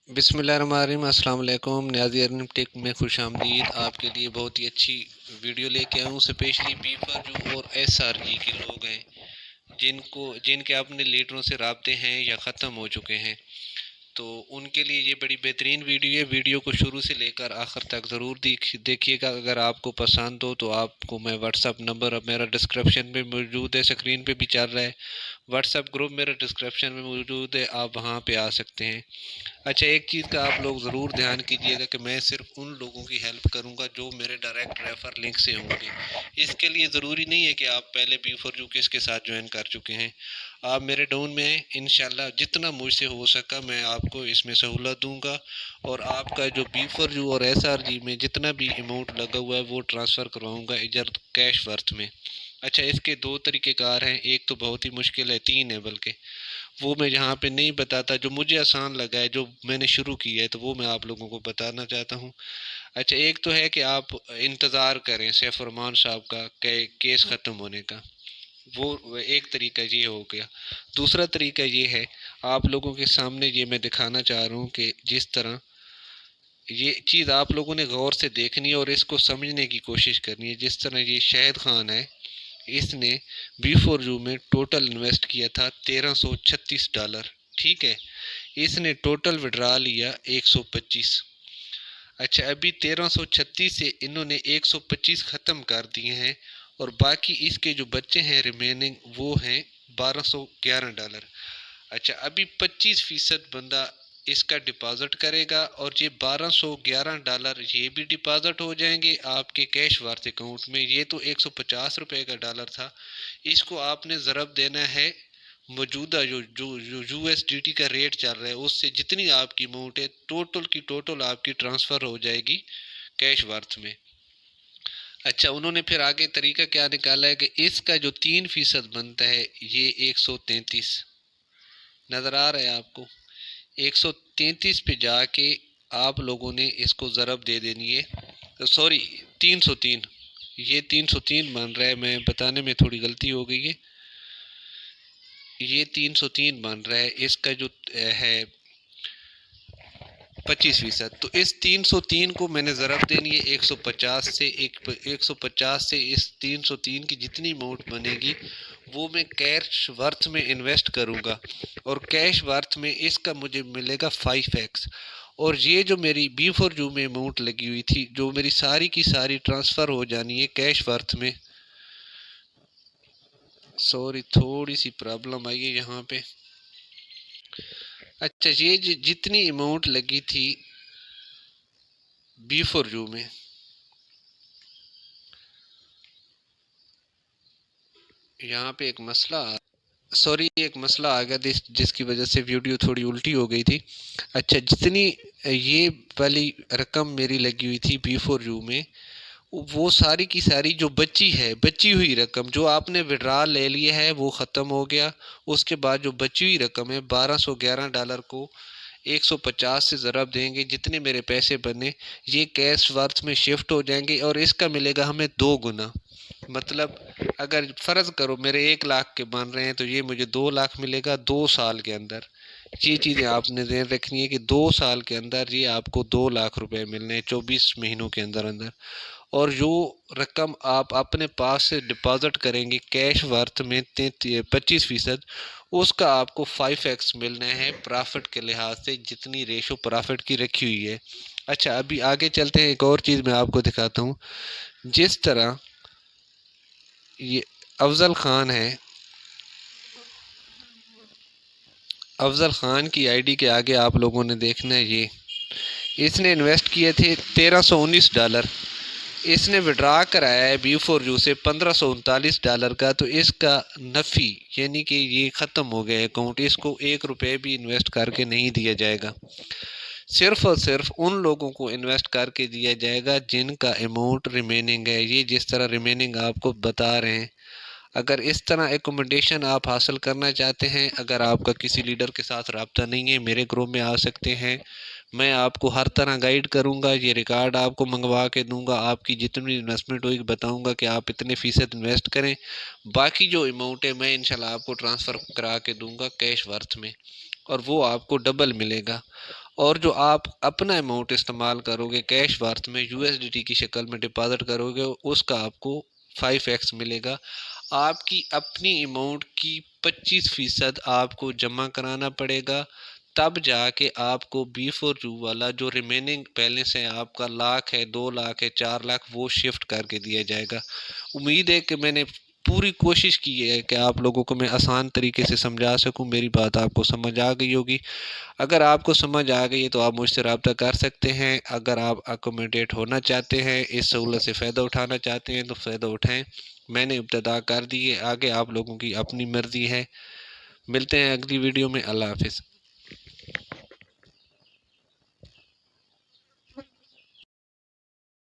بسم اللہ الرحمن الرحیم۔ السلام علیکم ناظرین، ٹیک میں خوش آمدید۔ آپ کے لیے بہت ہی اچھی ویڈیو لے کے آؤں، اسپیشلی بیفر جو اور ایس آر جی کے لوگ ہیں جن کے اپنے لیڈروں سے رابطے ہیں یا ختم ہو چکے ہیں، تو ان کے لیے یہ بڑی بہترین ویڈیو ہے۔ ویڈیو کو شروع سے لے کر آخر تک ضرور دیکھیے گا۔ اگر آپ کو پسند ہو تو آپ کو میں واٹس ایپ نمبر میرا ڈسکرپشن میں موجود ہے، اسکرین پہ بھی چل رہا ہے۔ واٹس ایپ گروپ میرا ڈسکرپشن میں موجود ہے، آپ وہاں پہ آ سکتے ہیں۔ اچھا، ایک چیز کا آپ لوگ ضرور دھیان کیجیے گا کہ میں صرف ان لوگوں کی ہیلپ کروں گا جو میرے ڈائریکٹ ریفر لنک سے ہوں گے۔ اس کے لیے ضروری نہیں ہے کہ آپ پہلے بیفر جو کس کے ساتھ جوائن کر چکے ہیں۔ آپ میرے ڈاؤن میں ہیں، انشاءاللہ جتنا مجھ سے ہو سکا میں آپ کو اس میں سہولت دوں گا، اور آپ کا جو بیفر جو اور ایس آر جی میں جتنا بھی اماؤنٹ لگا ہوا ہے وہ ٹرانسفر کرواؤں گا ادھر کیش ورتھ میں۔ اچھا، اس کے دو طریقہ کار ہیں، ایک تو بہت ہی مشکل ہے، تین ہے بلکہ، وہ میں یہاں پہ نہیں بتاتا۔ جو مجھے آسان لگا ہے، جو میں نے شروع کی ہے، تو وہ میں آپ لوگوں کو بتانا چاہتا ہوں۔ اچھا، ایک تو ہے کہ آپ انتظار کریں سیف الرحمان صاحب کا کیس ختم ہونے کا، وہ ایک طریقہ یہ ہو گیا۔ دوسرا طریقہ یہ ہے، آپ لوگوں کے سامنے یہ میں دکھانا چاہ رہا ہوں کہ جس طرح یہ چیز آپ لوگوں نے غور سے دیکھنی ہے اور اس کو سمجھنے کی کوشش کرنی ہے۔ جس طرح یہ شاہد خان ہے، اس نے B4U میں ٹوٹل انویسٹ کیا تھا $1336، ٹھیک ہے۔ اس نے ٹوٹل وڈرا لیا 125۔ اچھا، ابھی 1336 سے انہوں نے 125 ختم کر دیے ہیں، اور باقی اس کے جو بچے ہیں ریمیننگ وہ ہیں $1211۔ اچھا، ابھی 25% بندہ اس کا ڈپازٹ کرے گا، اور یہ $1211 یہ بھی ڈپازٹ ہو جائیں گے آپ کے کیش ورتھ اکاؤنٹ میں۔ یہ تو $150 کا ڈالر تھا، اس کو آپ نے ضرب دینا ہے موجودہ جو USDT کا ریٹ چل رہا ہے اس سے۔ جتنی آپ کی اماؤنٹ ہے ٹوٹل کی ٹوٹل آپ کی ٹرانسفر ہو جائے گی کیش ورتھ میں۔ اچھا، انہوں نے پھر آگے طریقہ کیا نکالا ہے کہ اس کا جو 3% بنتا ہے یہ 133 نظر آ رہا ہے آپ کو۔ 133 پہ جا کے آپ لوگوں نے اس کو ضرب دے دینی ہے، سوری 303، یہ 303 بن رہا ہے، میں بتانے میں تھوڑی غلطی ہو گئی ہے، یہ 303 بن رہا ہے، اس کا جو ہے 25%۔ تو اس 303 کو میں نے ضرب دینی ہے 150 سے، 150 سے اس 303 کی جتنی اماؤنٹ بنے گی وہ میں کیش ورتھ میں انویسٹ کروں گا، اور کیش ورتھ میں اس کا مجھے ملے گا 5x۔ اور یہ جو میری B4U میں اماؤنٹ لگی ہوئی تھی، جو میری ساری کی ساری ٹرانسفر ہو جانی ہے کیش ورتھ میں، سوری تھوڑی سی پرابلم آئی ہے یہاں پہ۔ اچھا، یہ جتنی اماؤنٹ لگی تھی B4U میں، یہاں پہ ایک مسئلہ ایک مسئلہ آ گیا جس کی وجہ سے ویڈیو تھوڑی الٹی ہو گئی تھی۔ اچھا، جتنی یہ والی رقم میری لگی ہوئی تھی B4U میں، وہ ساری کی ساری جو بچی ہوئی رقم جو آپ نے وڈرا لے لیا ہے وہ ختم ہو گیا۔ اس کے بعد جو بچی ہوئی رقم ہے $1211 کو 150 سے ضرب دیں گے، جتنے میرے پیسے بنے یہ کیش ورتھ میں شفٹ ہو جائیں گے، اور اس کا ملے گا ہمیں 2 گنا۔ مطلب اگر فرض کرو میرے 1 لاکھ کے بن رہے ہیں تو یہ مجھے 2 لاکھ ملے گا 2 سال کے اندر۔ یہ چیزیں آپ نے ذہن رکھنی ہے کہ 2 سال کے اندر یہ آپ کو 2 لاکھ روپے ملنے ہیں، 24 مہینوں کے اندر۔ اور جو رقم آپ اپنے پاس سے ڈپازٹ کریں گے کیش ورتھ میں 25%، اس کا آپ کو 5x ملنا ہے پرافٹ کے لحاظ سے، جتنی ریشو پرافٹ کی رکھی ہوئی ہے۔ اچھا، ابھی آگے چلتے ہیں، ایک اور چیز میں آپ کو دکھاتا ہوں۔ جس طرح یہ افضل خان ہے، افضل خان کی آئی ڈی کے آگے آپ لوگوں نے دیکھنا ہے، اس نے انویسٹ کیے تھے $1319۔ اس نے وڈرا کرایا ہے B4U سے $1539 کا، تو اس کا نفی یعنی کہ یہ ختم ہو گیا اکاؤنٹ، اس کو 1 روپے بھی انویسٹ کر کے نہیں دیا جائے گا۔ صرف اور صرف ان لوگوں کو انویسٹ کر کے دیا جائے گا جن کا اماؤنٹ ریمیننگ ہے۔ یہ جس طرح ریمیننگ آپ کو بتا رہے ہیں، اگر اس طرح ایکوموڈیشن آپ حاصل کرنا چاہتے ہیں، اگر آپ کا کسی لیڈر کے ساتھ رابطہ نہیں ہے، میرے گروپ میں آ سکتے ہیں، میں آپ کو ہر طرح گائیڈ کروں گا، یہ ریکارڈ آپ کو منگوا کے دوں گا، آپ کی جتنی انویسٹمنٹ ہوگی بتاؤں گا کہ آپ اتنے فیصد انویسٹ کریں، باقی جو اماؤنٹ ہے میں انشاءاللہ آپ کو ٹرانسفر کرا کے دوں گا کیش ورتھ میں، اور وہ آپ کو ڈبل ملے گا۔ اور جو آپ اپنا اماؤنٹ استعمال کرو گے کیش ورتھ میں USDT کی شکل میں ڈپازٹ کرو گے اس کا آپ کو 5x ملے گا۔ آپ کی اپنی اماؤنٹ کی 25% آپ کو جمع کرانا پڑے گا، تب جا کے آپ کو B4U والا جو ریمیننگ بیلنس ہے آپ کا 1,00,000 ہے، 2,00,000 ہے، 4,00,000 وہ شفٹ کر کے دیا جائے گا۔ امید ہے کہ میں نے پوری کوشش کی ہے کہ آپ لوگوں کو میں آسان طریقے سے سمجھا سکوں، میری بات آپ کو سمجھ آ گئی ہوگی۔ اگر آپ کو سمجھ آ گئی ہے تو آپ مجھ سے رابطہ کر سکتے ہیں۔ اگر آپ اکوموڈیٹ ہونا چاہتے ہیں، اس سہولت سے فائدہ اٹھانا چاہتے ہیں تو فائدہ اٹھائیں۔ میں نے ابتدا کر دی ہے، آگے آپ لوگوں کی اپنی مرضی ہے۔ ملتے ہیں اگلی ویڈیو میں۔ اللہ حافظ۔